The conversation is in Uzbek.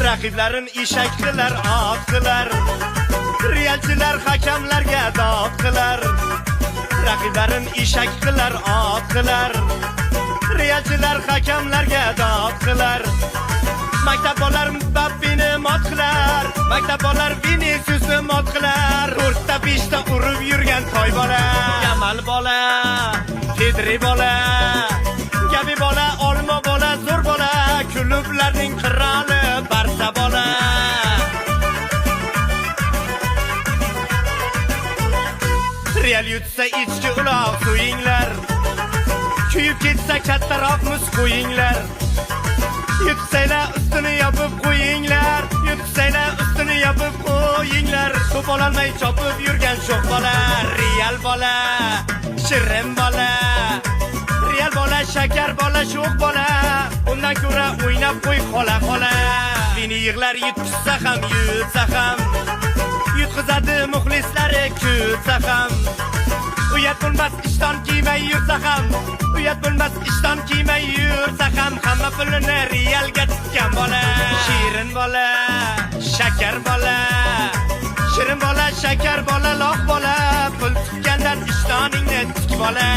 Raqiblarin eshak qilar, ot qilar. Realchilar hakamlarga dod qilar. Raqiblarin eshak qilar, ot qilar. Realchilar hakamlarga dod qilar. Maktablar Mbappeni mot qilar. Maktablar Viniciusni mot qilar. 4-5ta urib yurgan toy bola, Yamal bola, Pedri bola, Gavi bola, Olmo bola, zo'r bola, klublarning qiroli Barsa bola. Real yutsa ichki uloq suyinglar. Kuyib ketsa kattaroq muz qo'yinglar. Yutsanglar ustini yopib qo'yinglar. Yutsanglar ustini yopib qo'yinglar. To'p ololmay chopib yurgan sho'x bola, Real bola, shirin bola. Real bola, shakar bola, sho'x bola. Undan ko'ra o'ynab qo'y qola qola. Meni yig'lar yutsa ham, yutsa ham. Yutqizadi muxlislari kutsa ham. Uyat bo'lmas ishton kiymay yursa ham. Uyat bo'lmas ishton kiymay yursa ham. Hamma pulini Realga tutgan bola, shirin bola, shakar bola. Shirin bola, shakar bola, loq bola. Pul tutgandan ishtoningni tik bola.